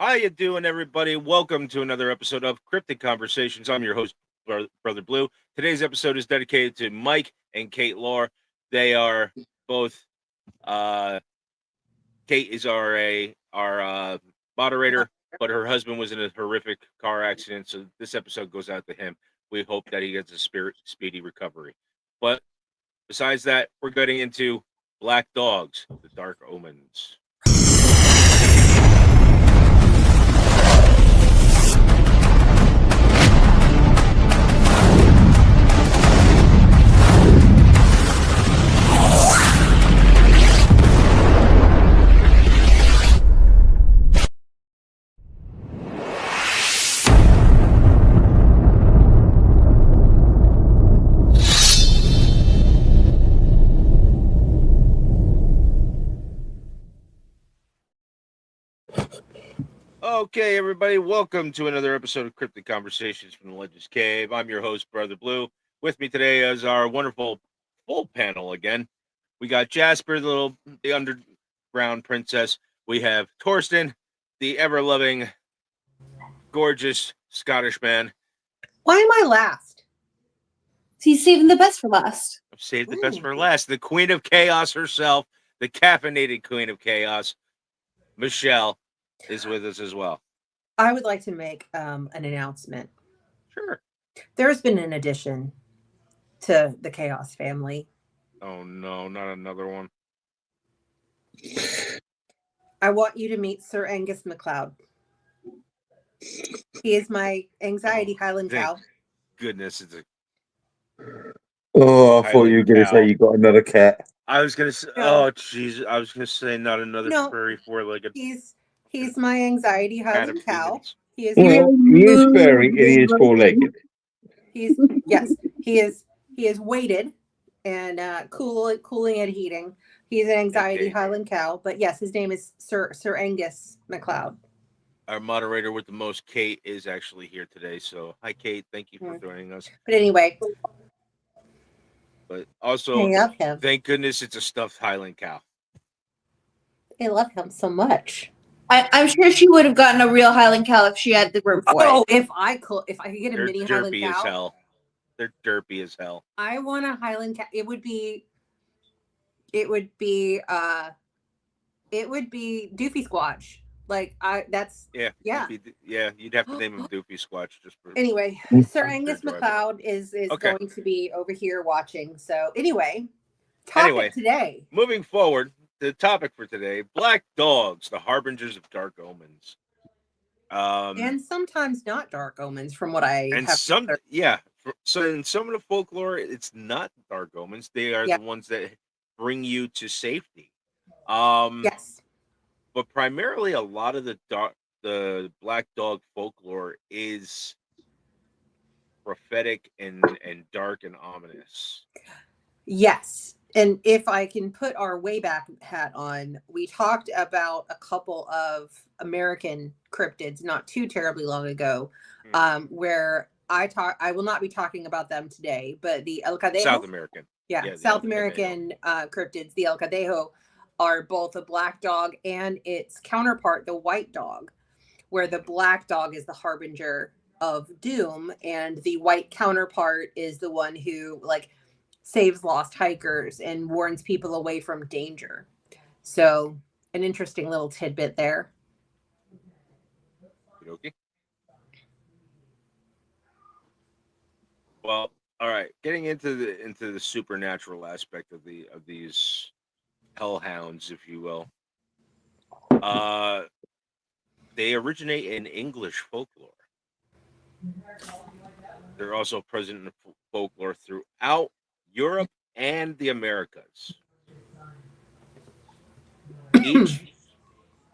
How you doing, everybody? Welcome to another episode of Cryptid Conversations. I'm your host, Brother Blue. Today's episode is dedicated to Mike and Kate Lahr. They are both. Uh, Kate is our moderator, but her husband was in a horrific car accident, so this episode goes out to him. We hope that he gets a speedy recovery. But besides that, we're getting into Black Dogs, the Dark Omens. Okay, everybody, welcome to another episode of Cryptid Conversations from the Legends Cave. I'm your host, Brother Blue. With me today is our wonderful full panel again. We got Jasper, the underground princess. We have Torsten, the ever-loving, gorgeous Scottish man. Why am I last? He's saving the best for last. I've saved the best for last. The Queen of Chaos herself, the caffeinated Queen of Chaos, Michelle, is with us as well. I would like to make an announcement. Sure. There's been an addition to the Chaos family. Oh no, not another one. I want you to meet Sir Angus MacLeod. He is my anxiety Highland cow. Goodness, it's a. Oh, I thought you were going to say you got another cat. I was gonna say, No. oh jeez, I was gonna say not another furry four-legged. He's my anxiety Highland cow. He is furry and he is four-legged. He is weighted and cooling and heating. He's an anxiety Highland cow, but yes, his name is Sir Angus MacLeod. Our moderator with the most, Kate, is actually here today. So hi, Kate. Thank you for joining us. But anyway. But also, love him. Thank goodness it's a stuffed Highland cow. I love him so much. I'm sure she would have gotten a real Highland cow if she had the room for it. If I could get a They're mini Highland derpy cow. as hell. They're derpy as hell. I want a Highland cow. It would be Doofy Squatch. You'd have to name him Doofy Squatch just for. Anyway, Sir Angus MacLeod is going to be over here watching. So anyway, today. Moving forward, the topic for today: Black Dogs, the Harbingers of Dark Omens. And sometimes not dark omens, from what I and have some So in some of the folklore, it's not dark omens. They are the ones that bring you to safety. Yes. But primarily, a lot of the Black Dog folklore is prophetic and dark and ominous. Yes. And if I can put our Wayback hat on, we talked about a couple of American cryptids not too terribly long ago, where I will not be talking about them today, but the El Cadejo. South American. Yeah, South American cryptids, the El Cadejo, are both a black dog and its counterpart, the white dog, where the black dog is the harbinger of doom and the white counterpart is the one who saves lost hikers and warns people away from danger. So an interesting little tidbit there. Okay. Well, all right. Getting into the supernatural aspect of these hellhounds, if you will. They originate in English folklore. They're also present in folklore throughout Europe and the Americas.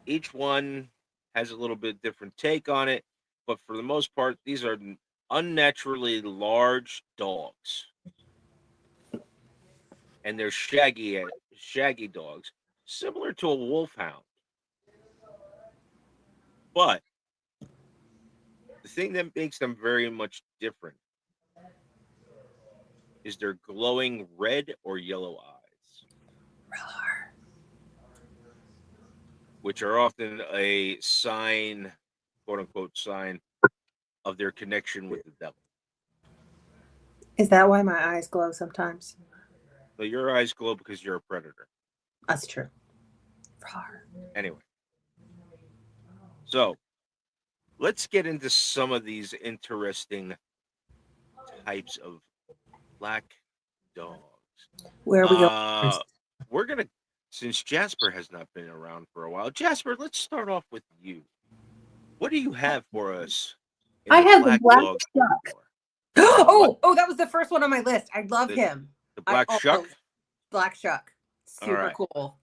Each one has a little bit different take on it, but for the most part, these are unnaturally large dogs, and they're shaggy dogs, similar to a wolfhound. But the thing that makes them very much different is their glowing red or yellow eyes, which are often a sign, quote unquote, sign of their connection with the devil. Is that why my eyes glow sometimes? So your eyes glow because you're a predator. That's true. Rawr. Anyway, so let's get into some of these interesting types of black dogs. Where are we going? We're gonna, since Jasper has not been around for a while. Jasper, let's start off with you. What do you have for us? I have the black dog shuck. Oh, that was the first one on my list. I love him. The black shuck? Black shuck. Super right. cool.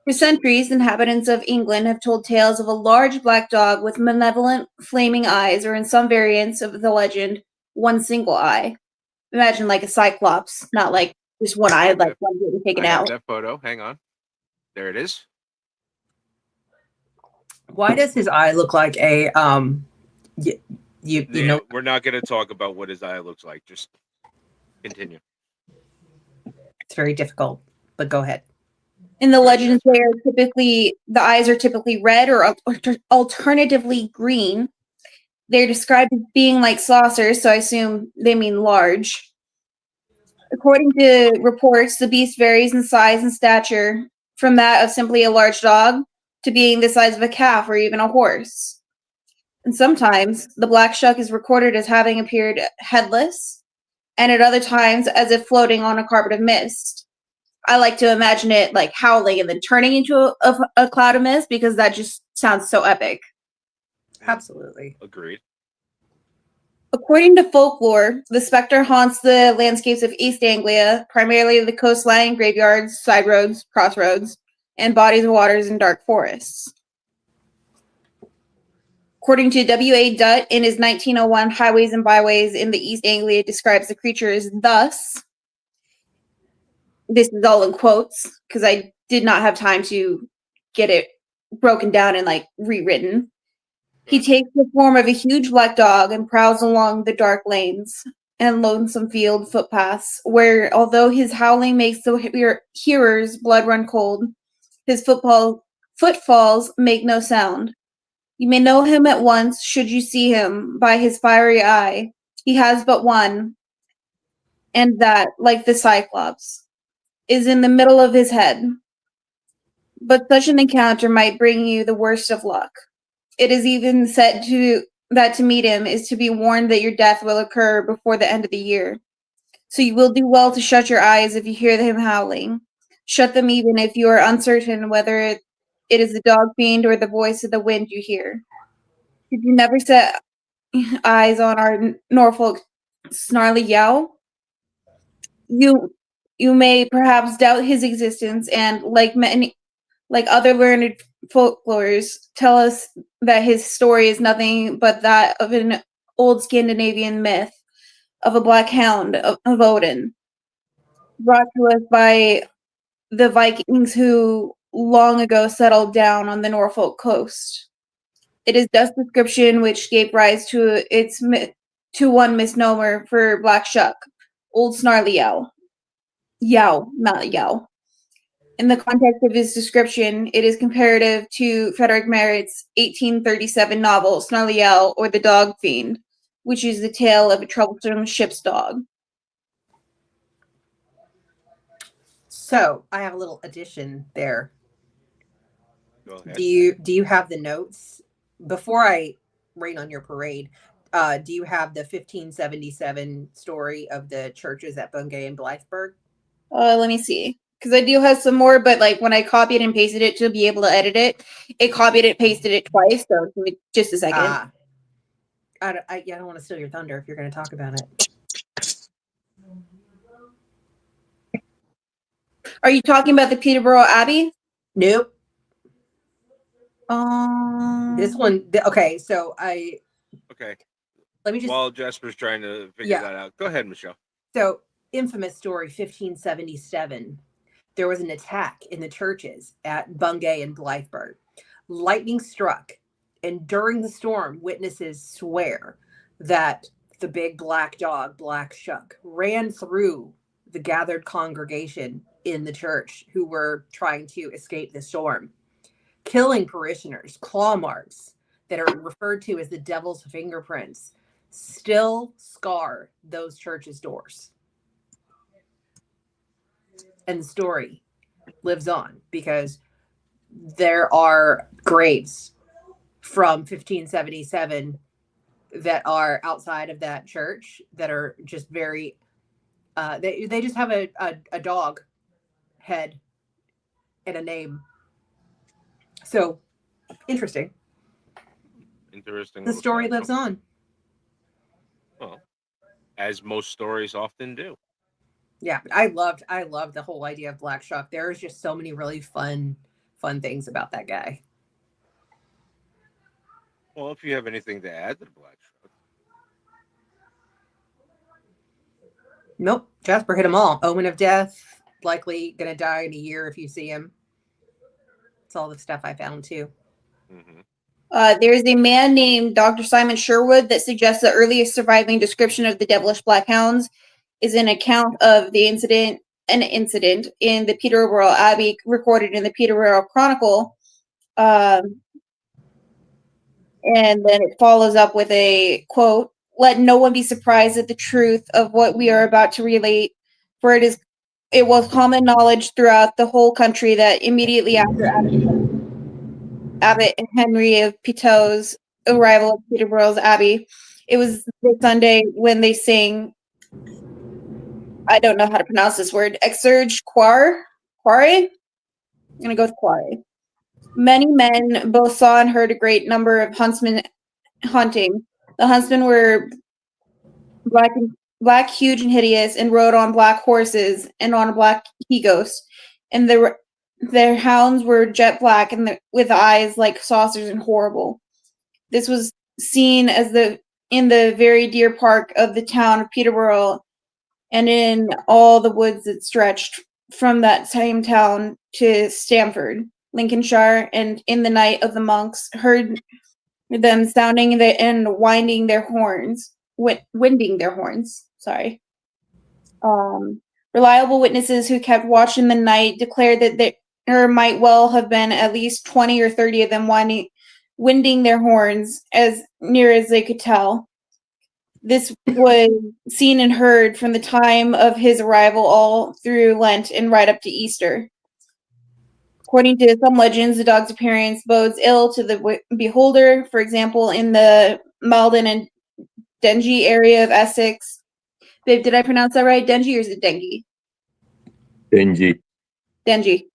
For centuries, inhabitants of England have told tales of a large black dog with malevolent, flaming eyes, or in some variants of the legend, one single eye. Imagine like a cyclops, not like just one eye, like one getting taken I have out. that photo. Hang on. There it is. Why does his eye look like a you know? We're not going to talk about what his eye looks like. Just continue. It's very difficult, but go ahead. In the legends, the eyes are typically red or alternatively green. They're described as being like saucers, so I assume they mean large. According to reports, the beast varies in size and stature from that of simply a large dog to being the size of a calf or even a horse. And sometimes the black shuck is recorded as having appeared headless, and at other times as if floating on a carpet of mist. I like to imagine it like howling and then turning into a cloud of mist because that just sounds so epic. Absolutely. Agreed. According to folklore, the specter haunts the landscapes of East Anglia, primarily the coastline, graveyards, side roads, crossroads, and bodies of waters in dark forests. According to W.A. Dutt in his 1901 Highways and Byways in the East Anglia, describes the creature as thus. This is all in quotes because I did not have time to get it broken down and like rewritten. He takes the form of a huge black dog and prowls along the dark lanes and lonesome field footpaths where, although his howling makes the hearers' blood run cold, his footfalls make no sound. You may know him at once should you see him by his fiery eye. He has but one, and that, like the Cyclops, is in the middle of his head. But such an encounter might bring you the worst of luck. It is even said that to meet him is to be warned that your death will occur before the end of the year. So you will do well to shut your eyes if you hear him howling. Shut them even if you are uncertain whether it is the dog fiend or the voice of the wind you hear. Did you never set eyes on our Norfolk snarly yowl? You may perhaps doubt his existence, and like other learned folklores, tell us that his story is nothing but that of an old Scandinavian myth of a black hound of Odin, brought to us by the Vikings who long ago settled down on the Norfolk coast. It is this description which gave rise to one misnomer for black shuck, old snarly yowl. Yow, not yow. In the context of his description, it is comparative to Frederick Merritt's 1837 novel Snarly Owl or The Dog Fiend, which is the tale of a troublesome ship's dog. So I have a little addition there. Go ahead. Do you have the notes before I rain on your parade? Do you have the 1577 story of the churches at Bungay and Blytheburg? Let me see. Because I do have some more, but like when I copied and pasted it to be able to edit it, it copied it, pasted it twice. So give me just a second. I don't want to steal your thunder if you're going to talk about it. Are you talking about the Peterborough Abbey? Nope. This one. Okay, so Okay. Let me just. While Jasper's trying to figure that out, go ahead, Michelle. So, infamous story 1577. There was an attack in the churches at Bungay and Blytheburg. Lightning struck, and during the storm, witnesses swear that the big black dog, Black Shuck, ran through the gathered congregation in the church who were trying to escape the storm, killing parishioners. Claw marks that are referred to as the devil's fingerprints still scar those churches' doors. And the story lives on because there are graves from 1577 that are outside of that church that are just very they just have a dog head and a name. So interesting. The story lives on. Well, as most stories often do. Yeah, but I loved the whole idea of Black Shuck. There's just so many really fun things about that guy. Well, if you have anything to add to the Black Shuck. Nope. Jasper hit them all. Omen of death, likely gonna die in a year if you see him. It's all the stuff I found too. Mm-hmm. There's a man named Dr. Simon Sherwood that suggests the earliest surviving description of the devilish black hounds is an account of an incident in the Peterborough Abbey, recorded in the Peterborough Chronicle. And then it follows up with a quote, "Let no one be surprised at the truth of what we are about to relate, for it was common knowledge throughout the whole country that immediately after Abbot Henry of Pittau's arrival at Peterborough's Abbey, it was the Sunday when they sang, I don't know how to pronounce this word, Exurge Quare? I'm going to go with Quare. Many men both saw and heard a great number of huntsmen hunting. The huntsmen were black, huge, and hideous, and rode on black horses and on a black he-goat. And their hounds were jet black and with eyes like saucers and horrible. This was seen in the very deer park of the town of Peterborough, and in all the woods that stretched from that same town to Stamford, Lincolnshire, and in the night of the monks heard them sounding and winding their horns. Reliable witnesses who kept watch in the night declared that there might well have been at least 20 or 30 of them winding their horns as near as they could tell. This was seen and heard from the time of his arrival all through Lent and right up to Easter. According to some legends, the dog's appearance bodes ill to the beholder. For example, in the Malden and Dengie area of Essex. Babe, did I pronounce that right? Dengie, or is it Dengie? Dengie.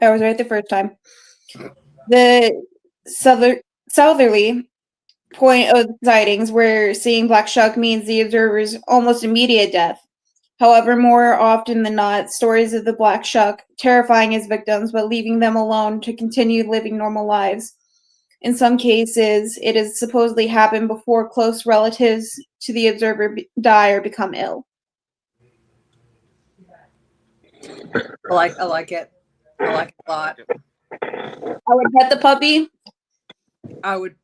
I was right the first time. The southerly point of the sightings where seeing Black Shuck means the observer's almost immediate death. However, more often than not, stories of the Black Shuck terrifying his victims but leaving them alone to continue living normal lives. In some cases, it has supposedly happened before close relatives to the observer die or become ill. I like it. I like it a lot. I would pet the puppy. I would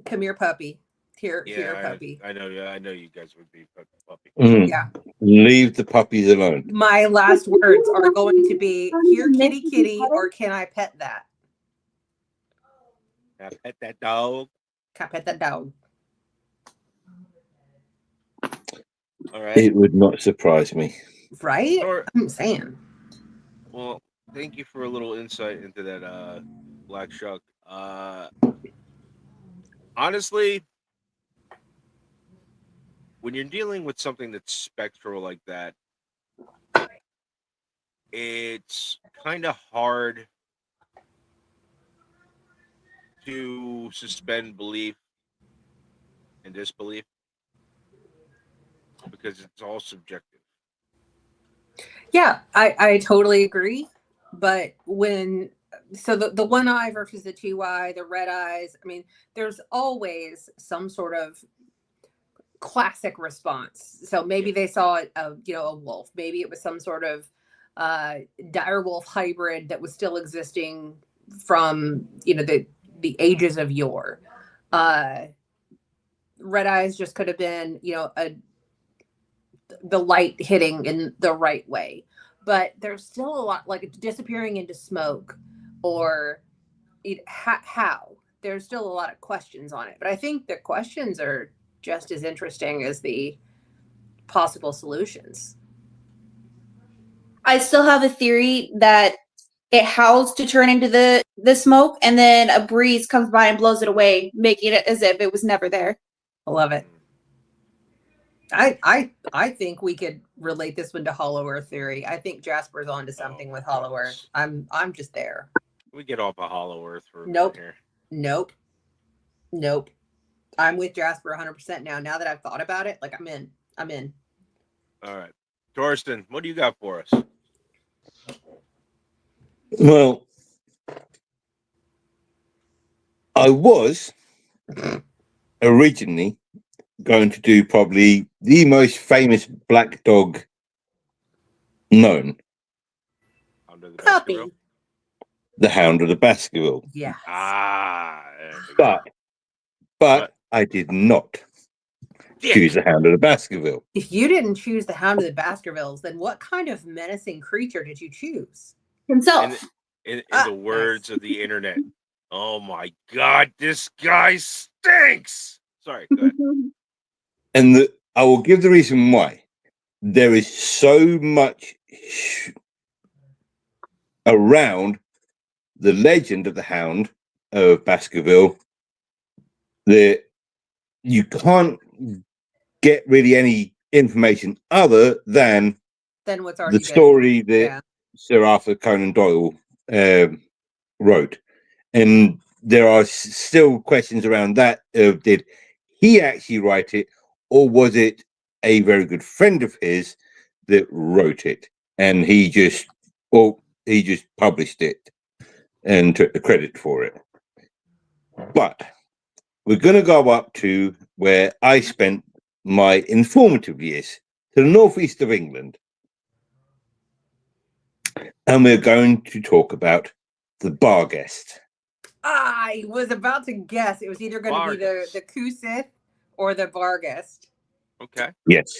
come here, puppy. Here, puppy. I know you guys would be puppy. Yeah. Leave the puppies alone. My last words are going to be, here, kitty, or can I pet that? Can I pet that dog? Can I pet that dog? All right. It would not surprise me. Right? I'm saying. Well, thank you for a little insight into that Black Shuck. Honestly, when you're dealing with something that's spectral like that, it's kind of hard to suspend belief and disbelief because it's all subjective. Yeah, I totally agree. But the one eye versus the two eye, the red eyes, I mean, there's always some sort of classic response. So maybe they saw a wolf. Maybe it was some sort of dire wolf hybrid that was still existing from the ages of yore. Red eyes just could have been a the light hitting in the right way. But there's still a lot, like disappearing into smoke, or how. There's still a lot of questions on it. But I think the questions are just as interesting as the possible solutions. I still have a theory that it howls to turn into the smoke, and then a breeze comes by and blows it away, making it as if it was never there. I love it. I think we could relate this one to Hollow Earth theory. I think Jasper's onto something with Hollow Earth. I'm just there. We get off of Hollow Earth for Nope. here. Nope. I'm with Jasper 100% now. Now that I've thought about it, like I'm in. All right. Torsten, what do you got for us? Well, I was originally going to do probably the most famous black dog known, Under the Puppy. Baskerville? the Hound of the Baskerville. Yeah. There we go. But I did not choose the Hound of the Baskerville. If you didn't choose the Hound of the Baskervilles, then what kind of menacing creature did you choose? Himself. In the words of the internet, oh my God, this guy stinks. Sorry, go ahead. And I will give the reason why. There is so much around the legend of the Hound of Baskerville that you can't get really any information other than Then what's already the story that Yeah. Sir Arthur Conan Doyle wrote. And there are still questions around that. Did he actually write it, or was it a very good friend of his that wrote it? And he just published it and took the credit for it. But we're going to go up to where I spent my informative years, to the northeast of England. And we're going to talk about the Barghest. I was about to guess it was either going to be the Kusith or the Barghest. Okay. Yes.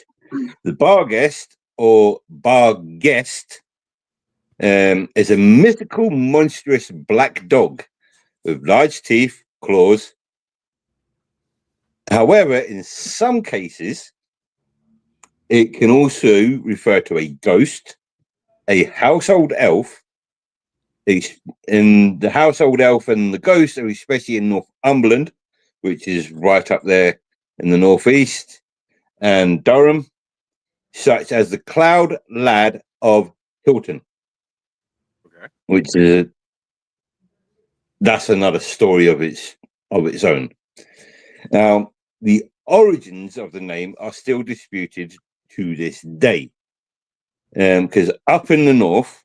The Barghest, or Barghest, is a mythical, monstrous black dog with large teeth, claws. However, in some cases, it can also refer to a ghost, a household elf. In the household elf and the ghost are especially in Northumberland, which is right up there in the northeast, and Durham, such as the Cloud Lad of Hilton. Okay. Which that's another story of its own. Now, the origins of the name are still disputed to this day, because up in the north,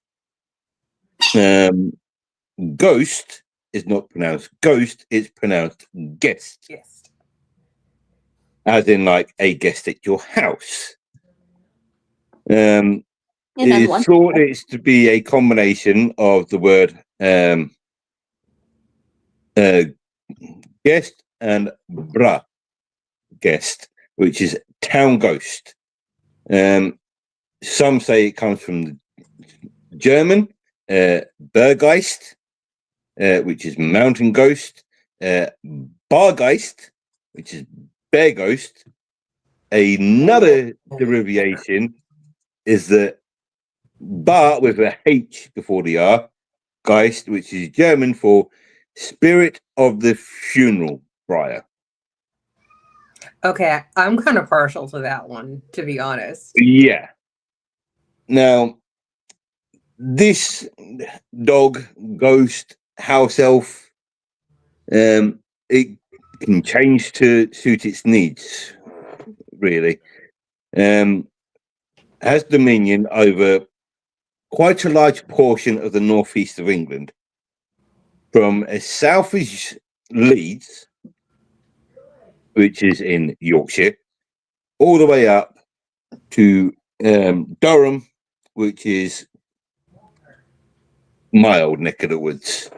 ghost is not pronounced ghost; it's pronounced guest, Yes. as in like a guest at your house. It is thought it's to be a combination of the word guest and bra guest, which is town ghost. Some say it comes from the German Berggeist, which is mountain ghost, Bargeist, which is bear ghost. Another derivation is the Bar with a H before the R, Geist, which is German for spirit of the funeral prior. Okay, I'm kind of partial to that one, to be honest. Yeah. Now, this dog, ghost, house elf, it can change to suit its needs, really. Has dominion over quite a large portion of the northeast of England, from as south as Leeds, which is in Yorkshire, all the way up to Durham, which is my old neck of the woods.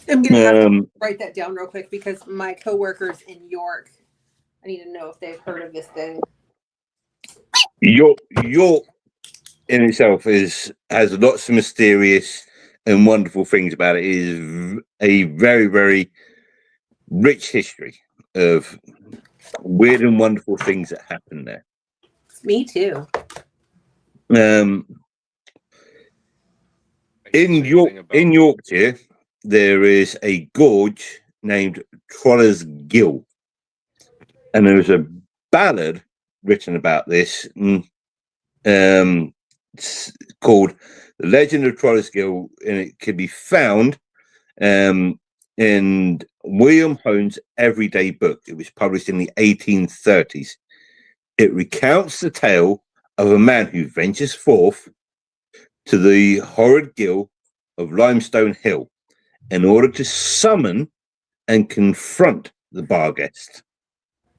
I'm going to have to write that down real quick because my coworkers in York, I need to know if they've heard of this thing. York in itself has lots of mysterious and wonderful things about it. It is a very, very rich history of weird and wonderful things that happen there. Me too. In Yorkshire, there is a gorge named Troller's Gill, and there's a ballad written about this, called "The Legend of Troller's Gill," and it can be found in William Hone's Everyday Book. It was published in the 1830s. It recounts the tale of a man who ventures forth to the horrid gill of Limestone Hill in order to summon and confront the Barghest,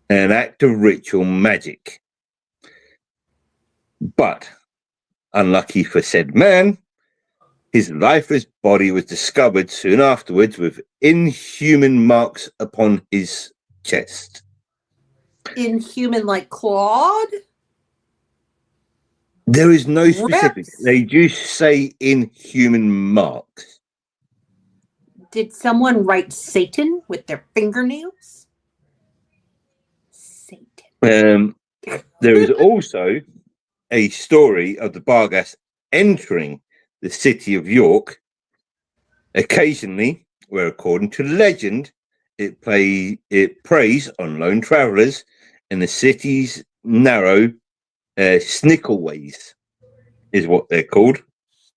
an act of ritual magic. But, unlucky for said man, his lifeless body was discovered soon afterwards with inhuman marks upon his chest. Inhuman like Claude? There is no specific. Rips. They do say inhuman marks. Did someone write Satan with their fingernails? Satan. There is also a story of the Barghest entering the city of York occasionally, where according to legend, it preys on lone travellers in the city's narrow snickleways, is what they're called.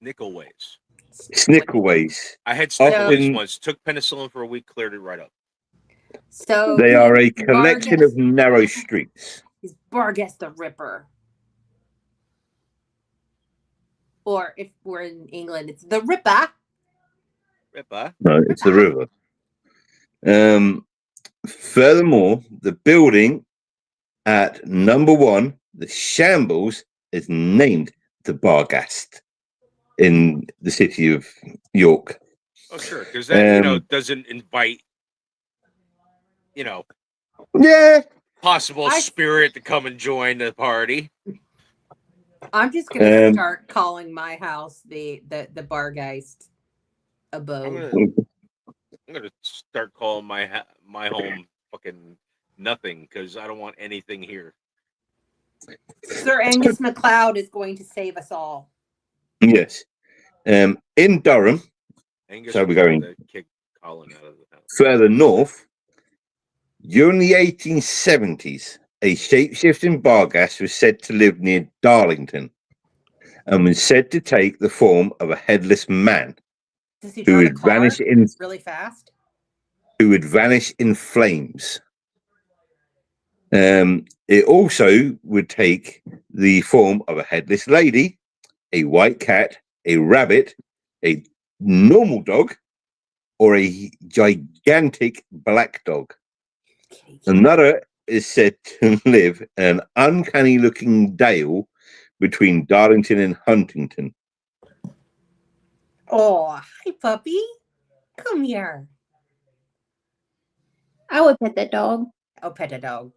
Snickleways. Snickleways. I had snickleways Often- once. Took penicillin for a week, cleared it right up. So They are a collection of narrow streets. He's Barghest the Ripper. Or if we're in England, it's the Ripper. Ripper. No, it's the river. Furthermore, the building at number 1, the Shambles, is named the Barghest in the city of York. Oh, sure, because that doesn't invite Yeah, possible spirit to come and join the party. I'm just gonna start calling my house the Bargeist abode. I'm gonna start calling my home fucking nothing, because I don't want anything here. Sir Angus MacLeod is going to save us all. yes. In Durham, Angus, So we're going- to kick Colin out of the house. further north, during the 1870s, a shape-shifting Barghest was said to live near Darlington and was said to take the form of a headless man Does he who drive a would car vanish really fast? in flames. It also would take the form of a headless lady, a white cat, a rabbit, a normal dog, or a gigantic black dog. Another is said to live in an uncanny looking dale between Darlington and Huntington. Oh, hi, puppy. Come here. I would pet that dog. Oh, pet a dog.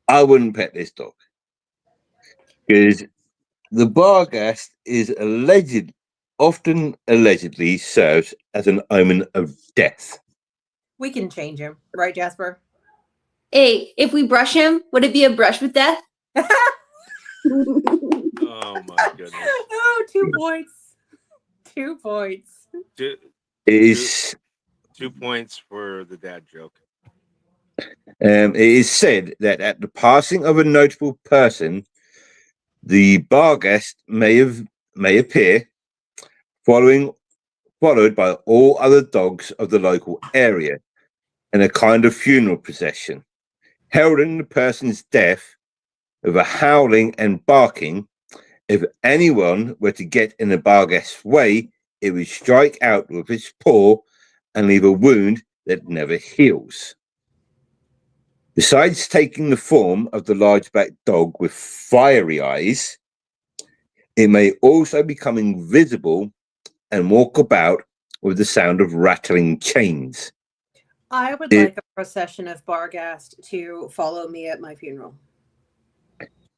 I wouldn't pet this dog because the Barghest is often allegedly serves as an omen of death. We can change him, right, Jasper? Hey, if we brush him, would it be a brush with death? Oh my goodness. Oh, 2 points. 2 points. It is 2 points for the dad joke. it is said that at the passing of a notable person, the Barghest may appear, followed by all other dogs of the local area, in a kind of funeral procession, heralding the person's death with a howling and barking. If anyone were to get in the Barghest's way, it would strike out with its paw and leave a wound that never heals. Besides taking the form of the large black dog with fiery eyes, it may also become invisible and walk about with the sound of rattling chains. I would like a procession of Barghest to follow me at my funeral.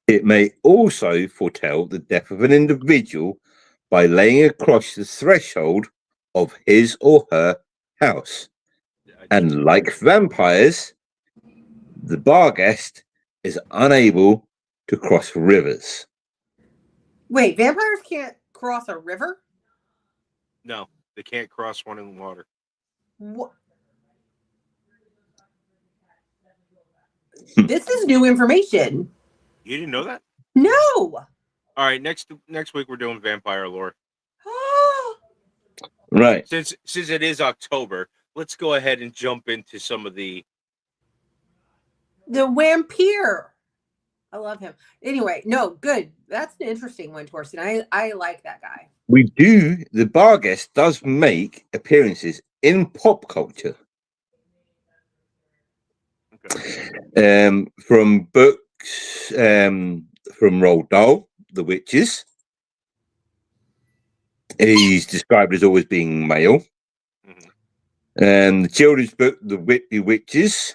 It may also foretell the death of an individual by laying across the threshold of his or her house. And like vampires, the bar guest is unable to cross rivers. Wait, vampires can't cross a river? No, they can't cross one in the water. What? This is new information. You didn't know that? No. All right, next week we're doing vampire lore. Right. Since it is October, let's go ahead and jump into some of the vampire. I love him. Anyway, no, good. That's an interesting one, Torsten. I like that guy. The bar guest does make appearances in pop culture. Okay. From books, from Roald Dahl, The Witches. He's described as always being male. Mm-hmm. The children's book, The Whitley Witches.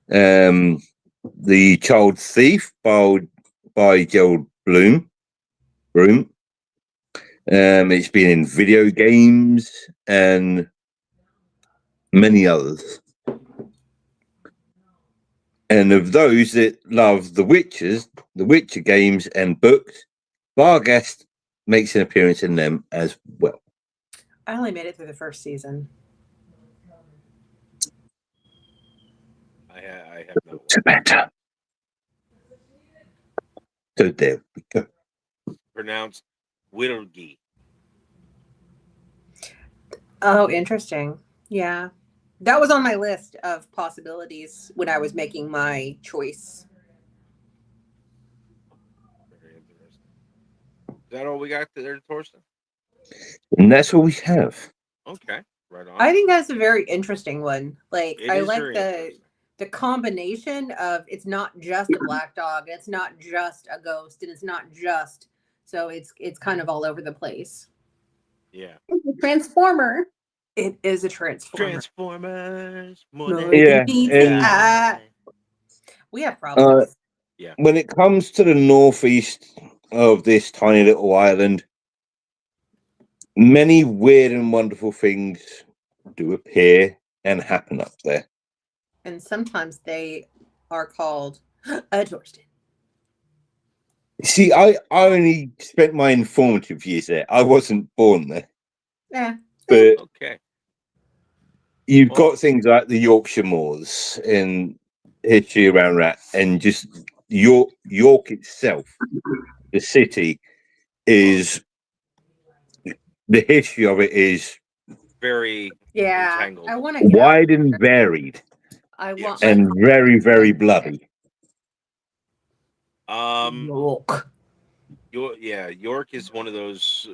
The Child Thief by Gerald Broom. It's been in video games and many others. And of those that love the Witcher games and books, Barghest makes an appearance in them as well. I only made it through the first season. I have no. Better. So there we go. Pronounced Whittlegi. Oh, interesting. Yeah. That was on my list of possibilities when I was making my choice. Very interesting. Is that all we got there, Torsten? And that's all we have. Okay, right on. I think that's a very interesting one. Like, It I is like very the interesting. the combination of it's not just a black dog, it's not just a ghost, and it's not just so it's kind of all over the place. Yeah. It's a transformer. It is a transformer. Transformers. Yeah, and We have problems. Yeah. when it comes to the northeast of this tiny little island, many weird and wonderful things do appear and happen up there. And sometimes they are called a Torsten. See, I only spent my informative years there. I wasn't born there. Yeah. But Okay. you've got things like the Yorkshire Moors and history around that, and just York itself, the city, is the history of it is Very entangled. I want to wide and varied, I want and very, very bloody. York. York is one of those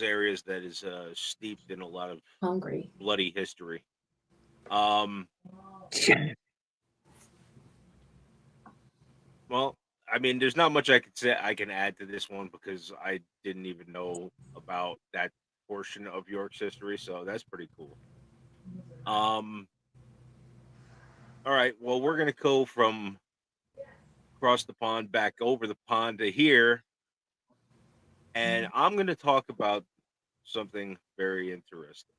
areas that is steeped in a lot of Hungry bloody history. Well, I mean, there's not much I can add to this one because I didn't even know about that portion of York's history, so that's pretty cool. All right, well, we're gonna go from across the pond back over the pond to here, and I'm gonna talk about something very interesting.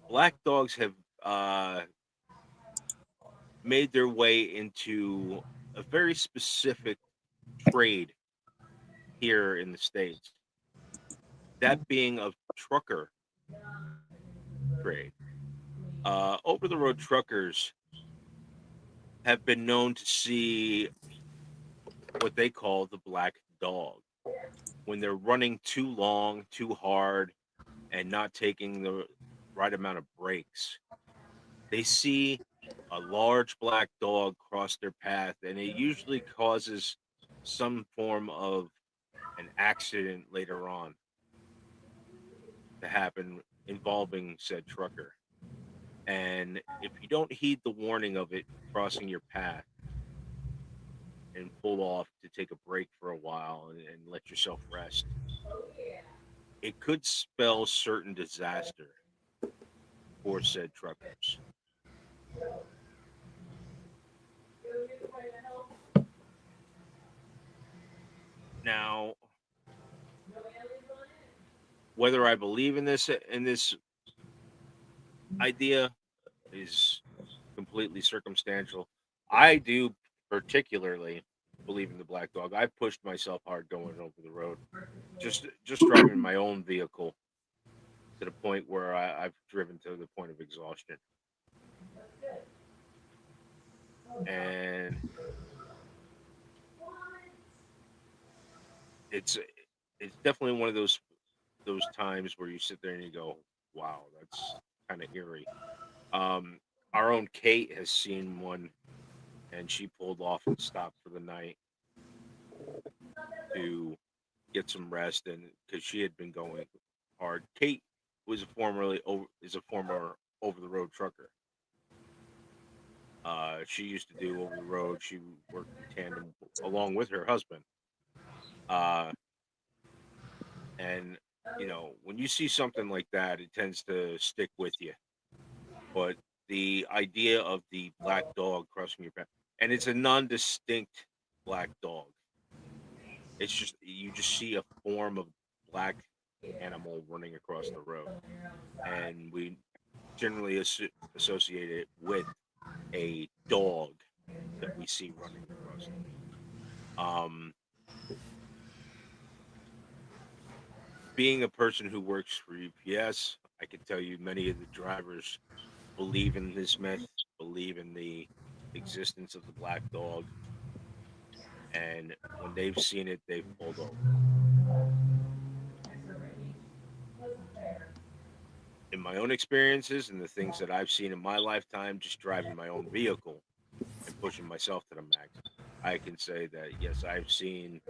Black dogs have made their way into a very specific trade here in the States. That being a trucker trade. Over the road truckers have been known to see what they call the black dog when they're running too long, too hard, and not taking the right amount of breaks. They see a large black dog cross their path, and it usually causes some form of an accident later on to happen involving said trucker. And if you don't heed the warning of it crossing your path and pull off to take a break for a while and let yourself rest, it could spell certain disaster for said truckers. Now, whether I believe in this idea is completely circumstantial. I do particularly believe in the black dog. I pushed myself hard going over the road, just driving my own vehicle to the point where I've driven to the point of exhaustion. And it's definitely one of those times where you sit there and you go, "Wow, that's kind of eerie." Our own Kate has seen one, and she pulled off and stopped for the night to get some rest, and because she had been going hard. Kate was a former over the road trucker. She used to do over the road. She worked in tandem along with her husband. Uh, and when you see something like that, it tends to stick with you. But the idea of the black dog crossing your path, and it's a non-distinct black dog. It's just you just see a form of black animal running across the road, and we generally associate it with a dog that we see running across. Being a person who works for UPS, I can tell you many of the drivers believe in this myth, believe in the existence of the black dog, and when they've seen it, they've pulled over. In my own experiences and the things that I've seen in my lifetime, just driving my own vehicle and pushing myself to the max, I can say that yes, I've seen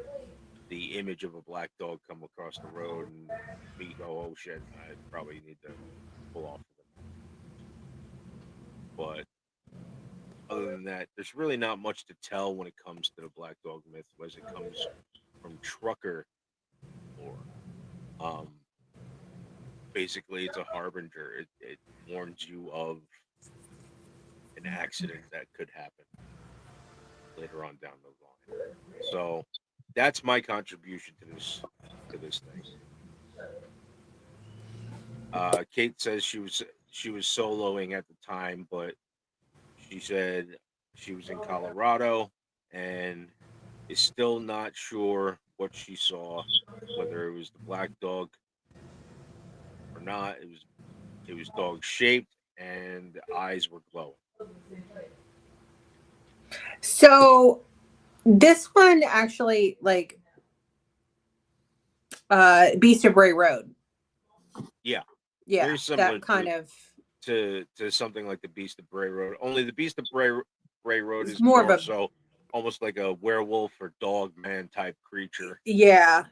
the image of a black dog come across the road and me go, "Oh shit, I probably need to pull off of them." But other than that, there's really not much to tell when it comes to the black dog myth, as it comes from trucker lore. Um, Basically, it's a harbinger. It warns you of an accident that could happen later on down the line. So that's my contribution to this thing. Kate says she was soloing at the time, but she said she was in Colorado and is still not sure what she saw, whether it was the black dog or not. It was dog shaped and the eyes were glowing. So this one actually, like, Beast of Bray Road. Yeah, Yeah, very similar that kind of to something like the Beast of Bray Road. Only the Beast of Bray Road is more of a so almost like a werewolf or dog man type creature. yeah.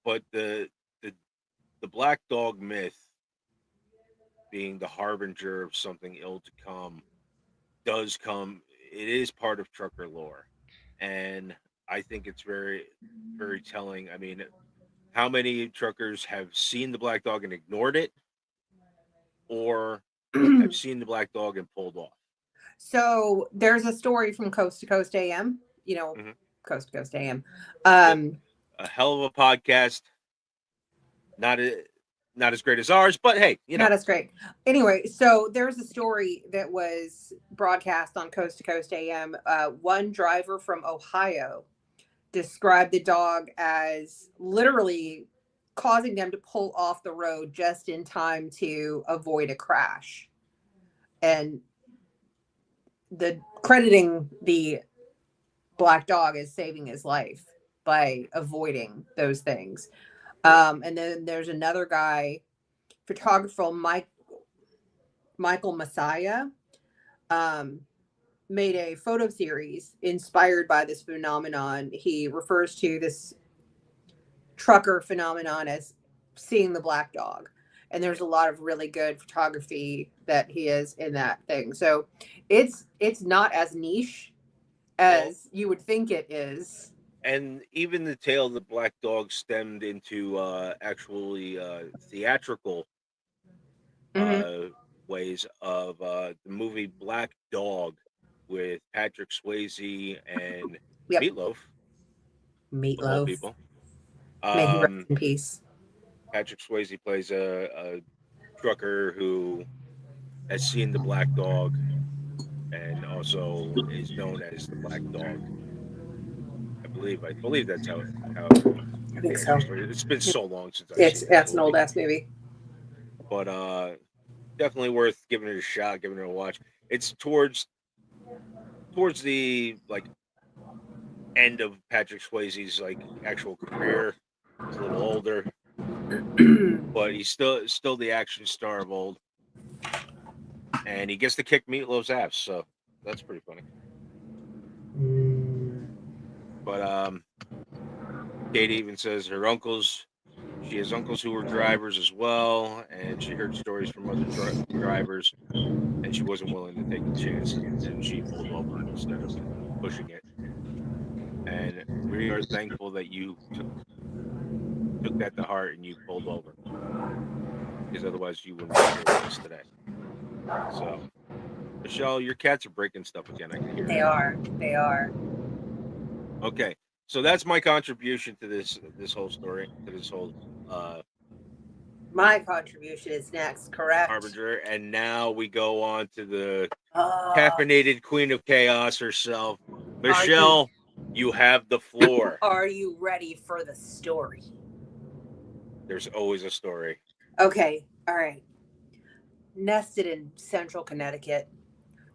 But the black dog myth, being the harbinger of something ill to come, does come. It is part of trucker lore, and I think it's very, very telling. I mean, how many truckers have seen the black dog and ignored it, or have seen the black dog and pulled off? So there's a story from Coast to Coast AM, Coast to Coast AM. A hell of a podcast. Not as great as ours, but hey, not as great. Anyway, so there's a story that was broadcast on Coast to Coast AM. One driver from Ohio described the dog as literally causing them to pull off the road just in time to avoid a crash, and crediting the black dog as saving his life by avoiding those things. And then there's another guy, photographer Michael Messiah, made a photo series inspired by this phenomenon. He refers to this trucker phenomenon as seeing the black dog. And there's a lot of really good photography that he is in that thing. So it's not as niche as you would think it is. And even the tale of the black dog stemmed into actually theatrical ways of the movie Black Dog with Patrick Swayze and Meatloaf. of all Meatloaf. people. May he rest in peace. Patrick Swayze plays a trucker who has seen the black dog and also is known as the Black Dog. I believe that's how I think the so. actual story. It's been so long since I've It's seen that's that an old movie, ass movie. but definitely worth giving it a shot, giving it a watch. It's towards the like end of Patrick Swayze's like actual career. He's a little older, but he's still the action star of old, and he gets to kick Meatloaf's ass. So that's pretty funny. But Kate even says she has uncles who were drivers as well, and she heard stories from other drivers, and she wasn't willing to take the chance, and she pulled over instead of pushing it. And we are thankful that you took that to heart and you pulled over, because otherwise you wouldn't be here with us today. So, Michelle, your cats are breaking stuff again. I can hear They are. They are. Okay, so that's my contribution to this whole story, to this whole My contribution is next, correct? Harbinger, and now we go on to the Oh, caffeinated queen of chaos herself, Michelle. You have the floor. are you ready for the story? There's always a story. Okay, all right. Nested in central Connecticut,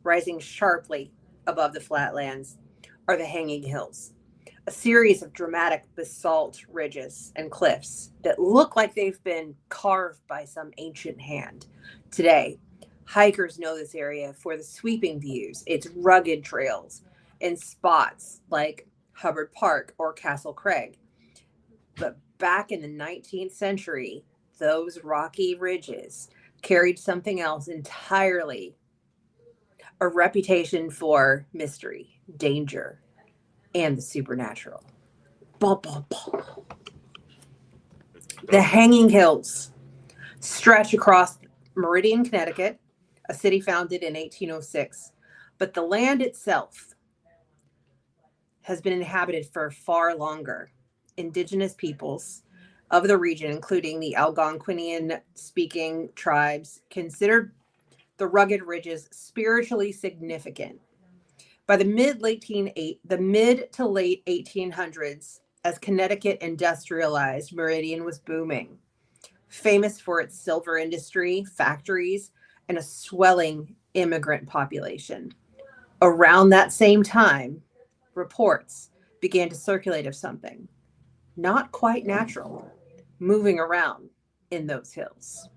rising sharply above the flatlands, are the Hanging Hills, a series of dramatic basalt ridges and cliffs that look like they've been carved by some ancient hand. Today, hikers know this area for the sweeping views, its rugged trails, and spots like Hubbard Park or Castle Craig. But back in the 19th century, those rocky ridges carried something else entirely: a reputation for mystery, danger, and the supernatural. Bah, bah, bah. The Hanging Hills stretch across Meridian, Connecticut, a city founded in 1806. But the land itself has been inhabited for far longer. Indigenous peoples of the region, including the Algonquinian-speaking tribes, considered the rugged ridges spiritually significant. By the mid to late 1800s, as Connecticut industrialized, Meridian was booming, famous for its silver industry, factories, and a swelling immigrant population. Around that same time, reports began to circulate of something not quite natural moving around in those hills.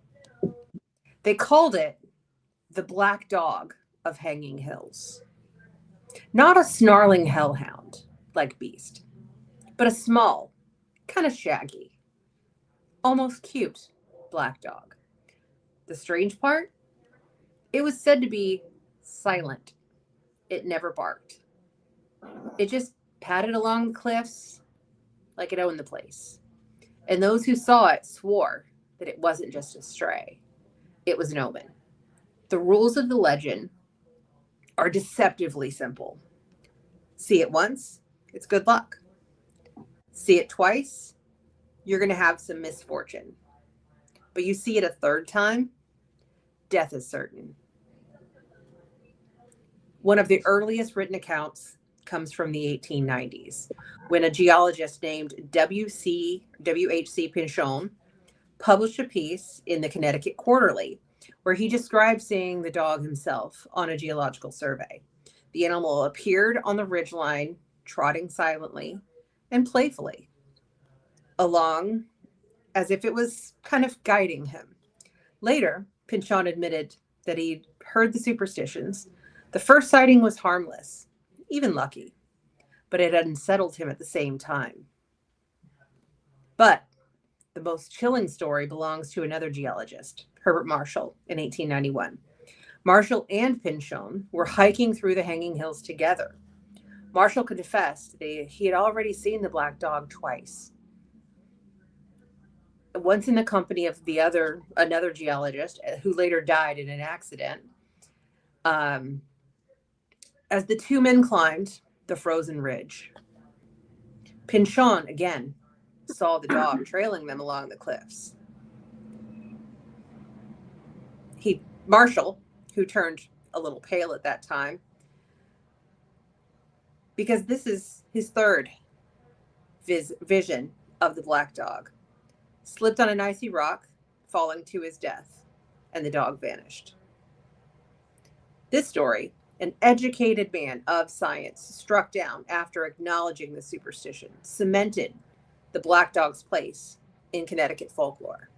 They called it the Black Dog of Hanging Hills. Not a snarling hellhound like Beast, but a small, kind of shaggy, almost cute black dog. The strange part? It was said to be silent. It never barked. It just padded along the cliffs like it owned the place. And those who saw it swore that it wasn't just a stray, it was an omen. The rules of the legend are deceptively simple. See it once, it's good luck. See it twice, you're going to have some misfortune. But you see it a third time, death is certain. One of the earliest written accounts comes from the 1890s, when a geologist named W.H.C. Pinchon published a piece in the Connecticut Quarterly where he described seeing the dog himself on a geological survey. The animal appeared on the ridgeline, trotting silently and playfully along, as if it was kind of guiding him. Later, Pinchon admitted that he'd heard the superstitions. The first sighting was harmless, even lucky, but it unsettled him at the same time. But the most chilling story belongs to another geologist, Herbert Marshall, in 1891. Marshall and Pinchon were hiking through the Hanging Hills together. Marshall confessed that he had already seen the black dog twice. Once in the company of another geologist who later died in an accident. As the two men climbed the frozen ridge, Pinchon again saw the dog trailing them along the cliffs. Marshall, who turned a little pale at that time, because this is his third vision of the black dog, slipped on an icy rock, falling to his death, and the dog vanished. This story, an educated man of science struck down after acknowledging the superstition, cemented the black dog's place in Connecticut folklore.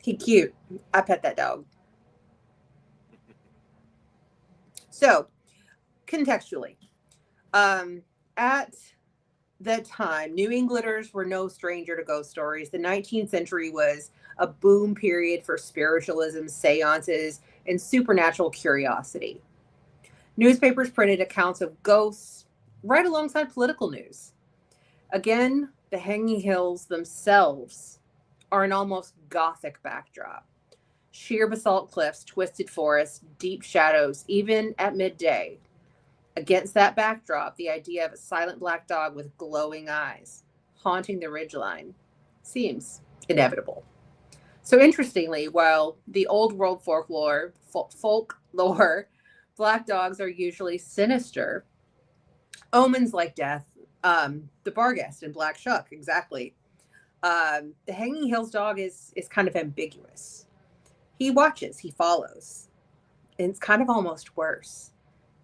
He cute. I pet that dog. So, contextually, at the time, New Englanders were no stranger to ghost stories. The 19th century was a boom period for spiritualism, seances, and supernatural curiosity. Newspapers printed accounts of ghosts right alongside political news. Again, the Hanging Hills themselves are an almost gothic backdrop. Sheer basalt cliffs, twisted forests, deep shadows, even at midday. Against that backdrop, the idea of a silent black dog with glowing eyes haunting the ridgeline seems inevitable. So interestingly, while the old world folklore, black dogs are usually sinister, omens like death, the Barghest and Black Shuck, exactly. The Hanging Hills dog is kind of ambiguous. He watches, he follows. And it's kind of almost worse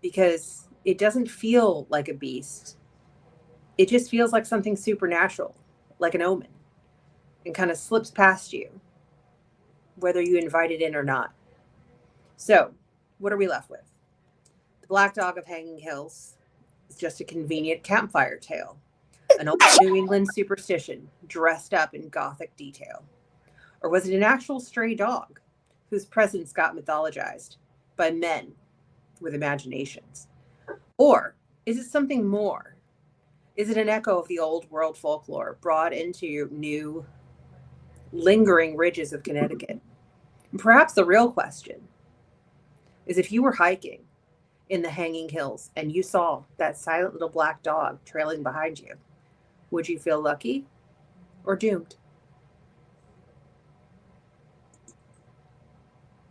because it doesn't feel like a beast. It just feels like something supernatural, like an omen, and kind of slips past you, whether you invite it in or not. So, what are we left with? The Black Dog of Hanging Hills is just a convenient campfire tale, an old New England superstition dressed up in gothic detail. Or was it an actual stray dog whose presence got mythologized by men with imaginations? Or is it something more? Is it an echo of the old world folklore brought into new, lingering ridges of Connecticut? And perhaps the real question is, if you were hiking in the Hanging Hills and you saw that silent little black dog trailing behind you, would you feel lucky or doomed?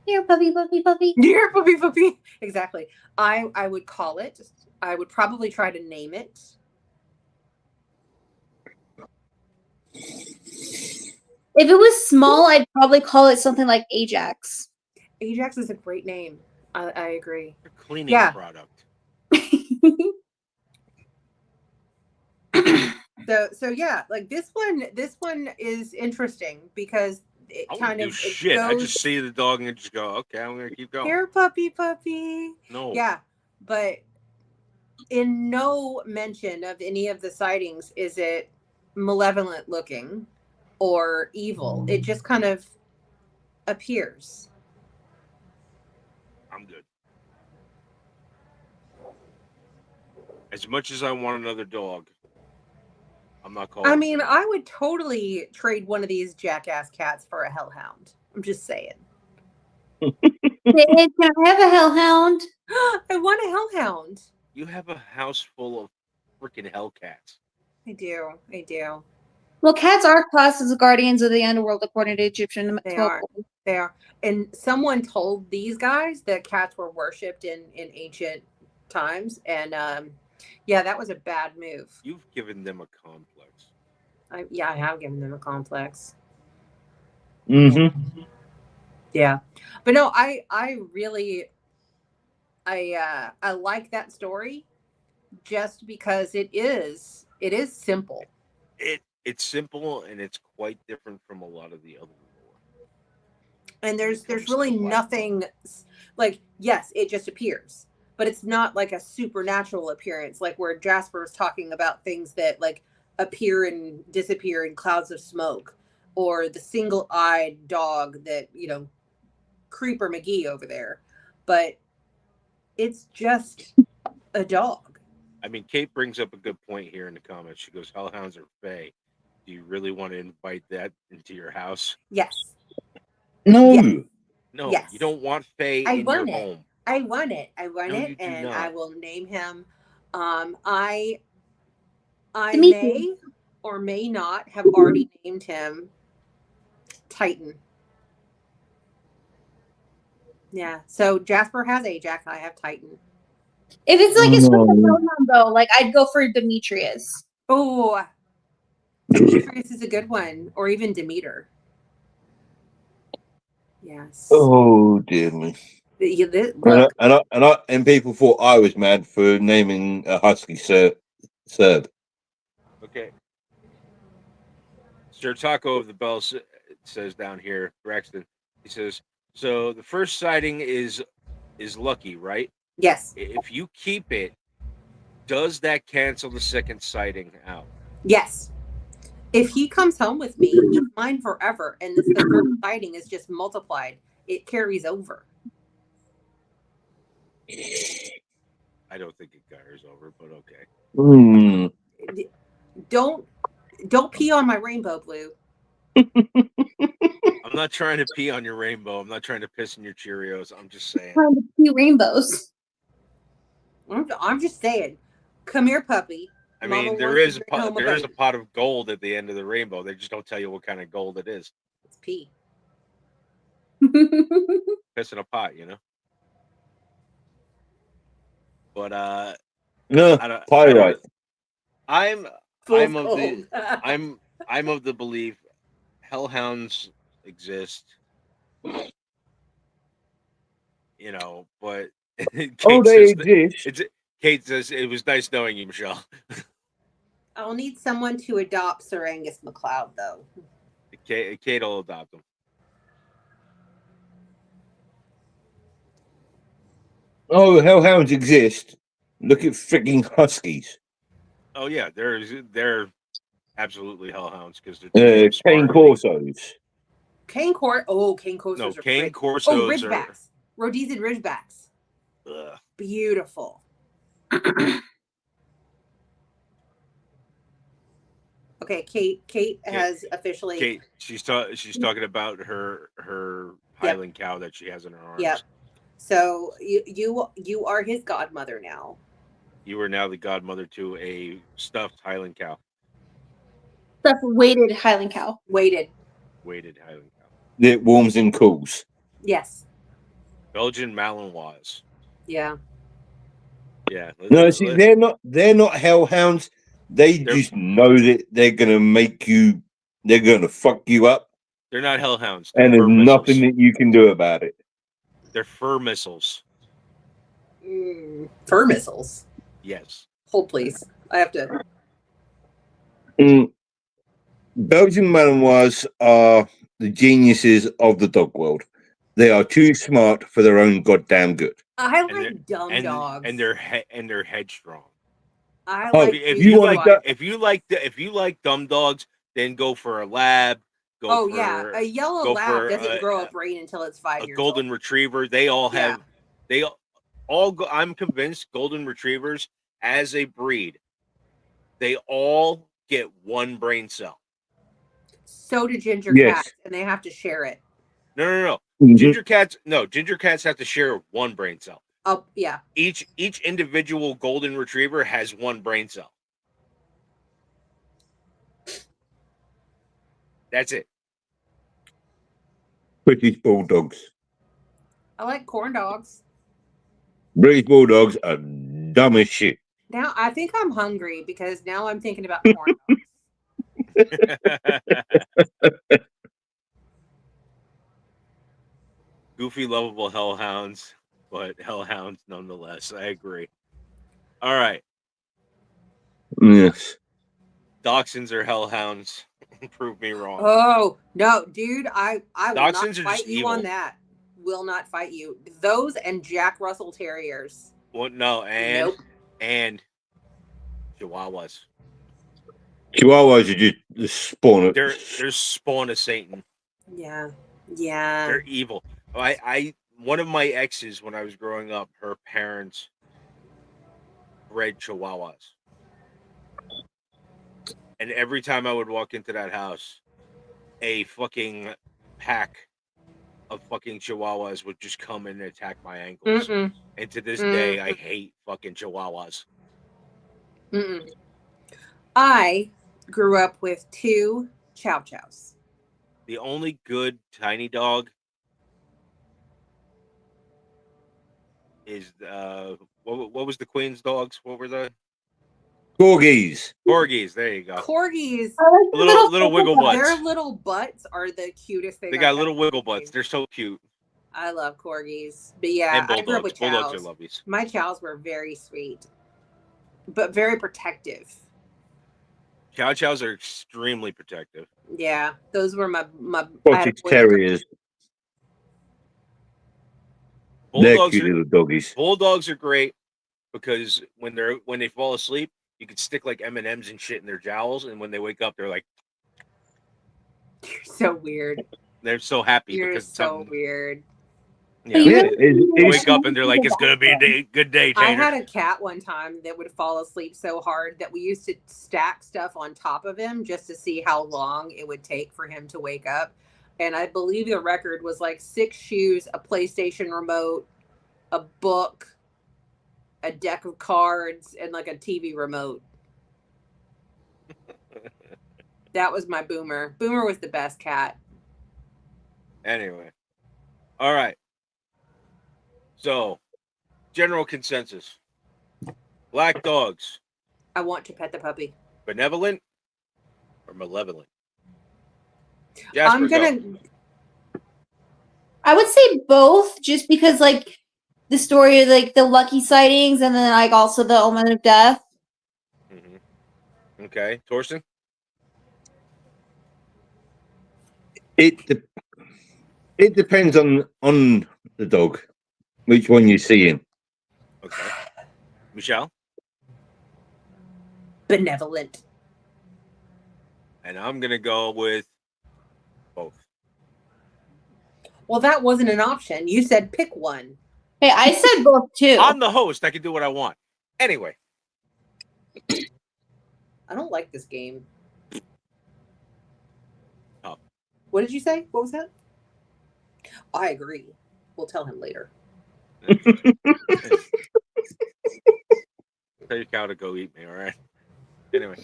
Here, puppy, puppy, puppy. Here, puppy, puppy. Exactly. I would call it. I would probably try to name it. If it was small, I'd probably call it something like Ajax. Ajax is a great name. I agree. A cleaning product. So yeah, like this one is interesting because it kind of shit. I just see the dog and just go, okay, I'm gonna keep going. Here, puppy. No. Yeah, but in no mention of any of the sightings is it malevolent looking or evil. It just kind of appears. I'm good. As much as I want another dog, I'm not calling. I mean, I would totally trade one of these jackass cats for a hellhound. I'm just saying. Can I have a hellhound? I want a hellhound. You have a house full of freaking hellcats. I do. Well, cats are classed as the guardians of the underworld according to Egyptian folklore. They are. And someone told these guys that cats were worshipped in ancient times. And yeah, that was a bad move. You've given them a complex. I have given them a complex. Mm-hmm. Yeah. But no, I really I like that story just because it is simple. It's simple and it's quite different from a lot of the other lore. And there's really nothing like, yes, it just appears, but it's not like a supernatural appearance, like where Jasper is talking about things that like appear and disappear in clouds of smoke, or the single-eyed dog that, Creeper McGee over there. But it's just a dog. I mean, Kate brings up a good point here in the comments. She goes, hellhounds are fae. Do you really want to invite that into your house? Yes. No. Yes. No, yes. You don't want fae in your home. I want it. No, and I will name him. I To meet may or may not have already named him Titan. Yeah. So Jasper has Ajax. I have Titan. If it's like a straight up Mm. hellhound, though, like I'd go for Demetrius. Oh, Demetrius is a good one, or even Demeter. Yes. Oh dear me! Look, And people thought I was mad for naming a husky Serb. Okay. Sir Taco of the Bell says down here, Braxton. He says, so the first sighting is lucky, right? yes, If you keep it, does that cancel the second sighting out? yes. If he comes home with me, he's mine forever, and the first sighting is just multiplied. It carries over. I don't think it carries over, but okay. Mm. Don't pee on my rainbow, Blue. I'm not trying to pee on your rainbow. I'm not trying to piss in your Cheerios. I'm just saying. Find a few rainbows. I'm just saying. Come here, puppy. I Mama mean, there wants is to bring home there is a baby. pot of gold at the end of the rainbow. They just don't tell you what kind of gold it is. It's pee. Piss in a pot, you know. But No, I don't. pyrite. I'm Full I'm of of the gold. I'm of the belief hellhounds exist. You know, but Kate Oh, they says exist. Kate says it was nice knowing you, Michelle. I'll need someone to adopt Sir Angus MacLeod, though. Kate will adopt them. Oh, hellhounds exist. Look at freaking huskies. Oh yeah, they're absolutely hellhounds because they're Cane sparkly. corsos. Cane Corsors No, are cane great. corsos are. Ridgebacks. Rhodesian Ridgebacks. Ugh. Beautiful. Okay, Kate has officially. Kate, she's talking about her Highland cow that she has in her arms. Yep. So you are his godmother now. You are now the godmother to a stuffed Highland cow. Stuff weighted Highland cow. Weighted Highland cow. That warms and cools. Yes. Belgian Malinois. Yeah. Yeah. No, see, they're not hellhounds. They're just know that they're gonna make you. They're gonna fuck you up. They're not hellhounds. They're And there's fur nothing missiles. that you can do about it. They're fur missiles. Fur missiles. Yes. Hold, please. I have to. Belgian Malinois are the geniuses of the dog world. They are too smart for their own goddamn good. I like dumb dogs. And they're headstrong. I Oh, like if you like dumb dogs, then go for a lab. A yellow lab doesn't grow a brain until it's 5 years old. A golden retriever. They all have. I'm convinced golden retrievers as a breed, they all get one brain cell. So do ginger Yes. cats, and they have to share it. No. Mhm. Ginger cats have to share one brain cell. Oh, yeah. Each individual golden retriever has one brain cell. That's it. British bulldogs. I like corn dogs. British bulldogs are dumb as shit. Now I think I'm hungry because now I'm thinking about corn dogs. Goofy, lovable hellhounds, but hellhounds nonetheless. I agree. All right. Yes. Dachshunds are hellhounds. Prove me wrong. Oh no, dude! I will Dachshunds not fight you evil. on that. Will not fight you. Those and Jack Russell Terriers. Well, no, and Nope. and Chihuahuas. Chihuahuas are just the spawn of. They're spawn of Satan. Yeah. They're evil. One of my exes when I was growing up, her parents bred Chihuahuas. And every time I would walk into that house, a fucking pack of fucking Chihuahuas would just come in and attack my ankles. Mm-mm. And to this day, I hate fucking Chihuahuas. Mm-mm. I grew up with 2 Chow Chows. The only good tiny dog is what was the Queen's dogs? What were the Corgis. Corgis? There you go. Corgis, I like the Little wiggle butts. their little butts are the cutest thing. They got little wiggle butts. They're so cute. I love corgis. But yeah, And I grew up bulldogs. with chows. Bulldogs are lovies. My chows were very sweet, but very protective. Chow chows are extremely protective. Yeah, those were my I had a Scottish boy- terriers. They're Bulldogs cute are, little doggies. bulldogs are great because when they fall asleep, you can stick like M&Ms and shit in their jowls, and when they wake up, they're like You're so weird. they're so happy You're because so something. weird. Yeah, You Yeah, they it's, wake up and they're like, "It's gonna be a good day, I Tater." had a cat one time that would fall asleep so hard that we used to stack stuff on top of him just to see how long it would take for him to wake up. And I believe the record was like 6 shoes, a PlayStation remote, a book, a deck of cards, and like a TV remote. That was my Boomer. Boomer was the best cat. Anyway, all right. So, general consensus: black dogs, I want to pet the puppy. benevolent or malevolent? Jasper, I'm gonna. go. I would say both, just because like the story of like the lucky sightings, and then like also the omen of death. Okay, Torsten. it depends on the dog, which one you see him. Okay, Michelle. Benevolent. And I'm gonna go with both. Well, that wasn't an option. You said pick one. Hey, I said both too. I'm the host. I can do what I want. Anyway, I don't like this game. Oh. What did you say? What was that? I agree. We'll tell him later. tell your cow to go eat me. All right. Anyway,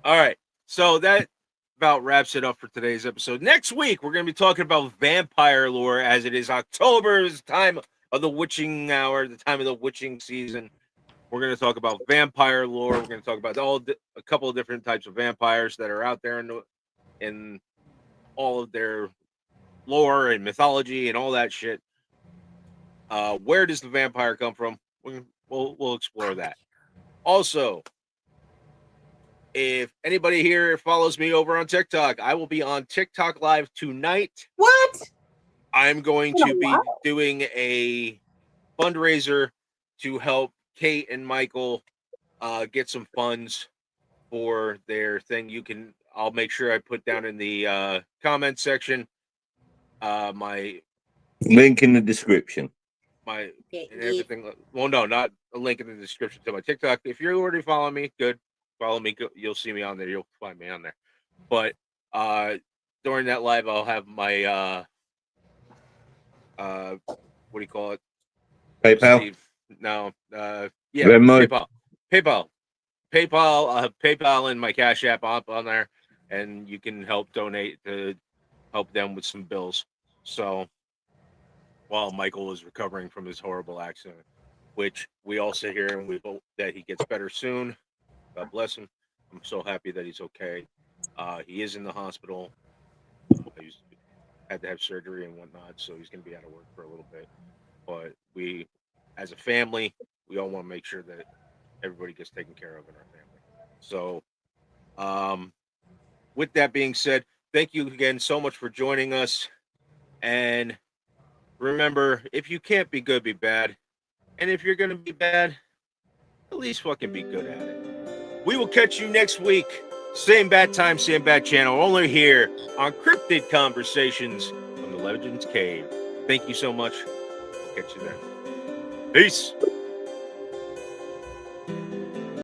all right. So that about wraps it up for today's episode. Next week we're going to be talking about vampire lore, as it is October's time of the witching hour, the time of the witching season. We're going to talk about vampire lore. We're going to talk about a couple of different types of vampires that are out there in all of their lore and mythology and all that shit. Where does the vampire come from? We'll explore that. Also, if anybody here follows me over on TikTok, I will be on TikTok live tonight. What? I'm going to be doing a fundraiser to help Kate and Michael get some funds for their thing. I'll make sure I put down in the comment section my Link in the description. and everything. Well, no, not a link in the description to my TikTok. If you're already following me, good. Follow me. You'll see me on there. You'll find me on there. But during that live, I'll have my what do you call it? PayPal. Steve. No. Yeah. Venmo. PayPal. I'll have PayPal and my Cash App up on there, and you can help donate to help them with some bills. So while Michael is recovering from his horrible accident, which we all sit here and we hope that he gets better soon. God bless him. I'm so happy that he's okay. He is in the hospital. He's had to have surgery and whatnot, so he's going to be out of work for a little bit. But we, as a family, we all want to make sure that everybody gets taken care of in our family. So, with that being said, thank you again so much for joining us. And remember, if you can't be good, be bad. And if you're going to be bad, at least fucking be good at it. We will catch you next week. Same bad time, same bad channel. Only here on Cryptid Conversations from the Legends Cave. Thank you so much. I'll catch you there. Peace.